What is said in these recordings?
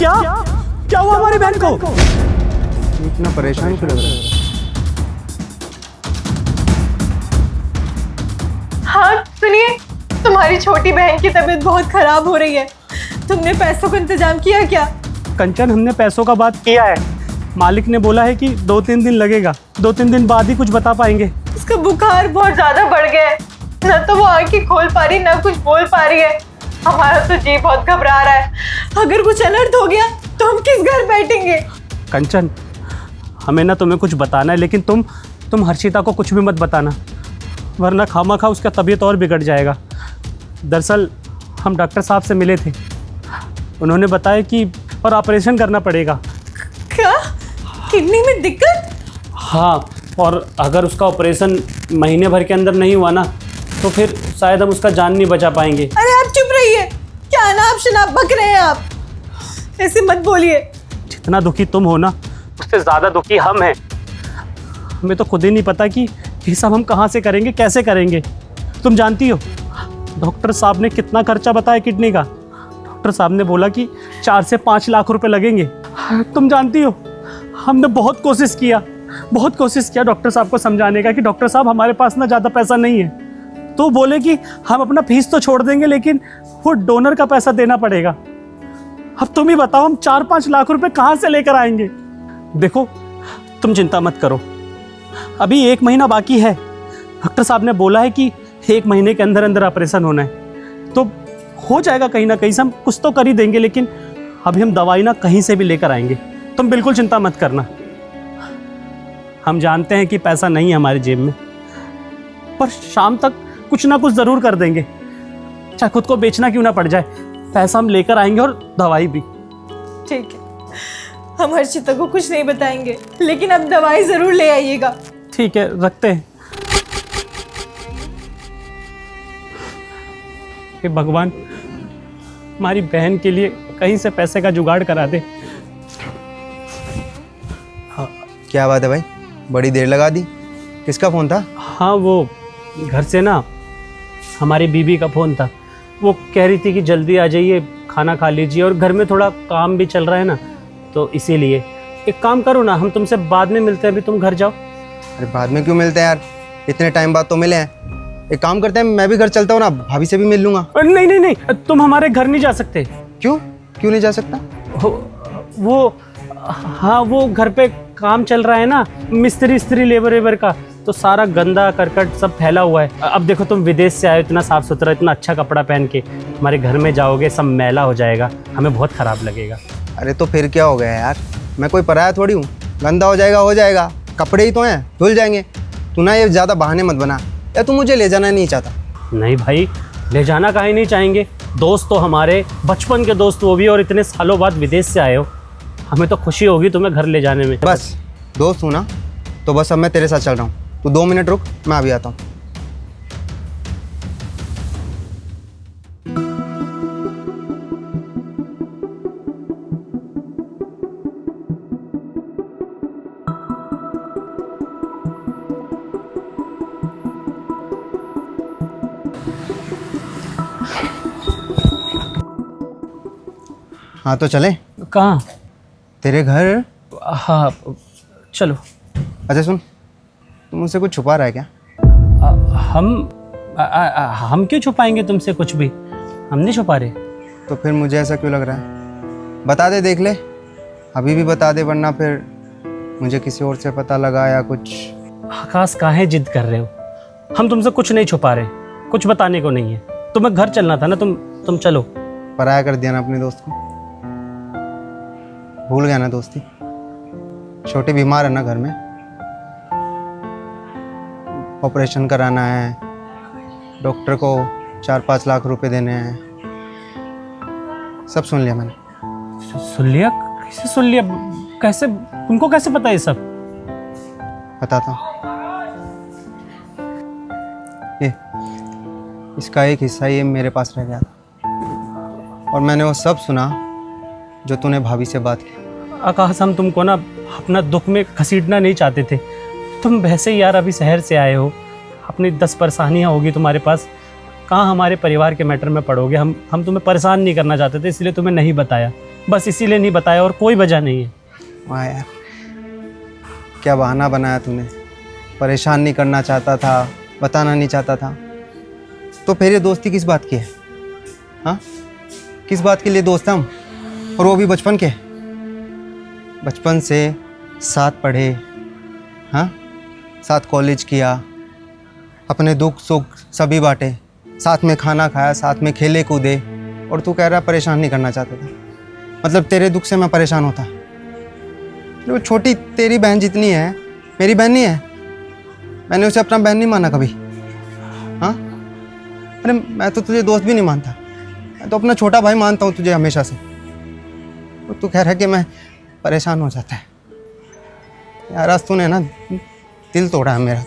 क्या क्या हुआ हमारी बहन को? इतना परेशान क्यों लग रहा है? हाँ सुनिए, तुम्हारी छोटी बहन की तबीयत बहुत खराब हो रही है। तुमने पैसों का इंतजाम किया क्या? कंचन, हमने पैसों का बात किया है। मालिक ने बोला है कि 2-3 दिन लगेगा, 2-3 दिन बाद ही कुछ बता पाएंगे। उसका बुखार बहुत ज्यादा बढ़ गया है, ना तो वो आंखें खोल पा रही ना कुछ बोल पा रही है। हमारा तो जी बहुत घबरा रहा है। अगर कुछ अनर्थ हो गया तो हम किस घर बैठेंगे? कंचन, हमें ना तुम्हें कुछ बताना है, लेकिन तुम हर्षिता को कुछ भी मत बताना, वरना खामा उसका तबीयत और बिगड़ जाएगा। दरअसल हम डॉक्टर साहब से मिले थे, उन्होंने बताया कि और ऑपरेशन करना पड़ेगा। क्या? किडनी में दिक्कत? हाँ, और अगर उसका ऑपरेशन महीने भर के अंदर नहीं हुआ ना तो फिर शायद हम उसका जान नहीं बचा पाएंगे। अरे आप चुप रहिए, क्या अनाप शनाप बक रहे हैं आप? ऐसे मत बोलिए। जितना दुखी तुम हो ना, उससे ज़्यादा दुखी हम हैं। हमें तो खुद ही नहीं पता कि ये सब हम कहाँ से करेंगे, कैसे करेंगे। तुम जानती हो डॉक्टर साहब ने कितना खर्चा बताया किडनी का? डॉक्टर साहब ने बोला कि 4 से 5 लाख रुपए लगेंगे। तुम जानती हो हमने बहुत कोशिश किया डॉक्टर साहब को समझाने का कि डॉक्टर साहब हमारे पास ना ज़्यादा पैसा नहीं है। तो बोले कि हम अपना फीस तो छोड़ देंगे, लेकिन वो डोनर का पैसा देना पड़ेगा। अब तुम ही बताओ हम 4-5 लाख रुपए कहाँ से लेकर आएंगे? देखो तुम चिंता मत करो, अभी 1 महीना बाकी है। डॉक्टर साहब ने बोला है कि 1 महीने के अंदर अंदर ऑपरेशन होना है, तो हो जाएगा कहीं ना कहीं से। हम कुछ तो कर ही देंगे, लेकिन अभी हम दवाई ना कहीं से भी लेकर आएंगे। तुम बिल्कुल चिंता मत करना। हम जानते हैं कि पैसा नहीं है हमारी जेब में, पर शाम तक कुछ ना कुछ ज़रूर कर देंगे, चाहे खुद को बेचना क्यों ना पड़ जाए। पैसा हम लेकर आएंगे और दवाई भी। ठीक है, हम हर्षिता को कुछ नहीं बताएंगे, लेकिन अब दवाई जरूर ले आइएगा। ठीक है, रखते हैं। हे भगवान, हमारी बहन के लिए कहीं से पैसे का जुगाड़ करा दे। क्या बात है भाई, बड़ी देर लगा दी। किसका फ़ोन था? हाँ, वो घर से ना हमारी बीबी का फ़ोन था। वो कह रही थी कि जल्दी आ जाइए, खाना खा लीजिए, और घर में थोड़ा काम भी चल रहा है ना, तो इसीलिए। एक काम करो ना, हम तुमसे बाद में मिलते हैं, अभी तुम घर जाओ। अरे बाद में क्यों मिलते हैं यार, इतने टाइम बाद तो मिले हैं। एक काम करते हैं, मैं भी घर चलता हूँ ना, भाभी से भी मिल लूँगा। नहीं नहीं नहीं, तुम हमारे घर नहीं जा सकते। क्यों क्यों नहीं जा सकता? वो घर पे काम चल रहा है ना, मिस्त्री लेबर वेबर का, तो सारा गंदा करकट सब फैला हुआ है। अब देखो तुम विदेश से आए, इतना साफ सुथरा, इतना अच्छा कपड़ा पहन के हमारे घर में जाओगे, सब मैला हो जाएगा, हमें बहुत ख़राब लगेगा। अरे तो फिर क्या हो गया यार, मैं कोई पराया थोड़ी हूँ। गंदा हो जाएगा, कपड़े ही तो हैं, धुल जाएंगे। तू ना ये ज़्यादा बहाने मत बना, या तू मुझे ले जाना नहीं चाहता? नहीं भाई, ले जाना काहे नहीं चाहेंगे। दोस्त तो हमारे बचपन के दोस्त वो भी, और इतने सालों बाद विदेश से आए हो, हमें तो खुशी होगी तुम्हें घर ले जाने में। बस दोस्त हूँ ना, तो बस अब मैं तेरे साथ चल रहा हूँ। तू 2 मिनट रुक, मैं अभी आता हूँ। हाँ तो चलें? कहाँ? तेरे घर। हाँ चलो। अच्छा सुन, तू मुझसे कुछ छुपा रहा है क्या? हम क्यों छुपाएंगे तुमसे कुछ भी? हम नहीं छुपा रहे। तो फिर मुझे ऐसा क्यों लग रहा है? बता दे, देख ले, अभी भी बता दे, वरना फिर मुझे किसी और से पता लगा या कुछ। आकाश, काहे जिद कर रहे हो? हम तुमसे कुछ नहीं छुपा रहे, कुछ बताने को नहीं है। तुम्हें घर चलना था ना, तुम चलो। पराया कर दिया ना अपने दोस्त को, भूल गया ना दोस्ती। छोटी बीमार है ना घर में, ऑपरेशन कराना है, डॉक्टर को 4-5 लाख रुपए देने हैं। सब सुन लिया मैंने। सुन लिया? कैसे सुन लिया? कैसे? तुमको कैसे पता ये सब? बताता हूँ। ये इसका एक हिस्सा ये मेरे पास रह गया था, और मैंने वो सब सुना जो तूने भाभी से बात की। आकाश, हम तुमको ना अपना दुख में घसीटना नहीं चाहते थे। तुम वैसे ही यार अभी शहर से आए हो, अपनी 10 परेशानियाँ होगी तुम्हारे पास, कहाँ हमारे परिवार के मैटर में पड़ोगे। हम तुम्हें परेशान नहीं करना चाहते थे, इसलिए तुम्हें नहीं बताया। बस इसीलिए नहीं बताया और कोई वजह नहीं है। वाह यार, क्या बहाना बनाया तूने। परेशान नहीं करना चाहता था, बताना नहीं चाहता था, तो फिर ये दोस्ती किस बात की है? हाँ, किस बात के लिए दोस्त हम, और वो भी बचपन के। बचपन से साथ पढ़े, हाँ, साथ कॉलेज किया, अपने दुख सुख सभी बांटे, साथ में खाना खाया, साथ में खेले कूदे, और तू कह रहा परेशान नहीं करना चाहता था। मतलब तेरे दुख से मैं परेशान होता। वो छोटी तेरी बहन जितनी है, मेरी बहन नहीं है। मैंने उसे अपना बहन नहीं माना कभी। हाँ, अरे मैं तो तुझे दोस्त भी नहीं मानता, मैं तो अपना छोटा भाई मानता हूँ तुझे हमेशा से। और तू कह रहा है कि मैं परेशान हो जाता है। यार आज तूने ना दिल तोड़ा है मेरा।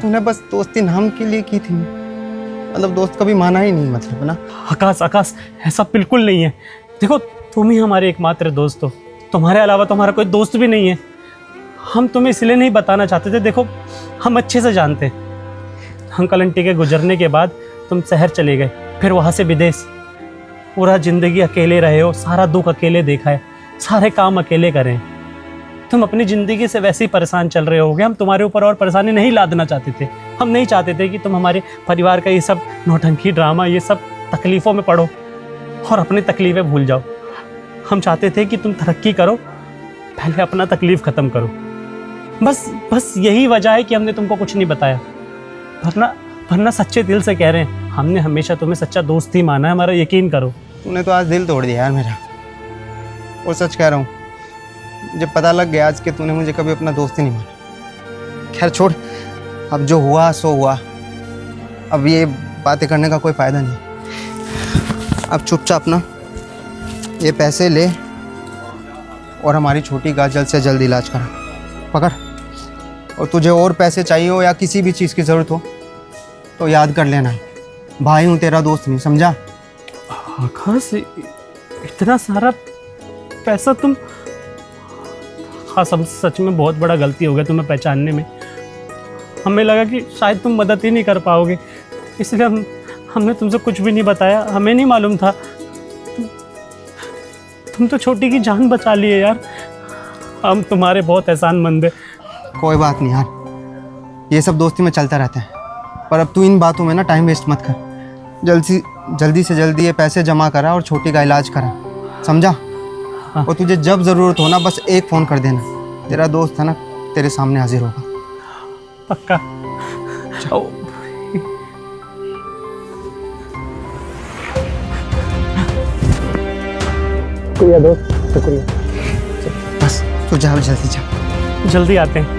तूने बस दोस्ती नाम के लिए की थी, मतलब दोस्त कभी माना ही नहीं, मतलब ना। आकाश आकाश, ऐसा बिल्कुल नहीं है। देखो, तुम ही हमारे एकमात्र दोस्त हो, तुम्हारे अलावा तो हमारा कोई दोस्त भी नहीं है। हम तुम्हें इसलिए नहीं बताना चाहते थे। देखो, हम अच्छे से जानते हैं, अंकल आंटी के गुजरने के बाद तुम शहर चले गए, फिर वहाँ से विदेश। पूरा ज़िंदगी अकेले रहे हो, सारा दुख अकेले देखा है, सारे काम अकेले करे हैं। तुम अपनी ज़िंदगी से वैसे ही परेशान चल रहे होगे। हम तुम्हारे ऊपर और परेशानी नहीं लादना चाहते थे। हम नहीं चाहते थे कि तुम हमारे परिवार का ये सब नौटंकी ड्रामा, ये सब तकलीफ़ों में पड़ो और अपनी तकलीफ़ें भूल जाओ। हम चाहते थे कि तुम तरक्की करो, पहले अपना तकलीफ़ ख़त्म करो। बस यही वजह है कि हमने तुमको कुछ नहीं बताया। वरना सच्चे दिल से कह रहे हैं, हमने हमेशा तुम्हें सच्चा दोस्त ही माना है, हमारा यकीन करो। तूने तो आज दिल तोड़ दिया यार मेरा, और सच कह रहा हूँ, मुझे पता लग गया आज कि तूने मुझे कभी अपना दोस्त ही नहीं माना। खैर छोड़, अब जो हुआ सो हुआ, अब ये बातें करने का कोई फ़ायदा नहीं। अब चुपचाप ना ये पैसे ले और हमारी छोटी का जल्द से जल्द इलाज करा। पकड़, और तुझे और पैसे चाहिए हो या किसी भी चीज़ की ज़रूरत हो तो याद कर लेना, भाई हूँ तेरा, दोस्त नहीं, समझा? आकाश, इतना सारा पैसा तुम, हाँ, सब सच में बहुत बड़ा गलती हो गया तुम्हें पहचानने में। हमें लगा कि शायद तुम मदद ही नहीं कर पाओगे, इसलिए हमने तुमसे कुछ भी नहीं बताया। हमें नहीं मालूम था। तुम तो छोटी की जान बचा लिए यार। हम तुम्हारे बहुत एहसानमंद हैं। कोई बात नहीं यार, ये सब दोस्ती में चलता रहता है, पर अब तू इन बातों में ना टाइम वेस्ट मत कर। जल्दी से जल्दी ये पैसे जमा करा और छोटी का इलाज करा, समझा? हाँ। और तुझे जब ज़रूरत हो ना बस एक फ़ोन कर देना, तेरा दोस्त है ना तेरे सामने हाजिर होगा। पक्का। शुक्रिया दोस्त, शुक्रिया। बस तू जा, जल्दी जा। जल्दी आते हैं।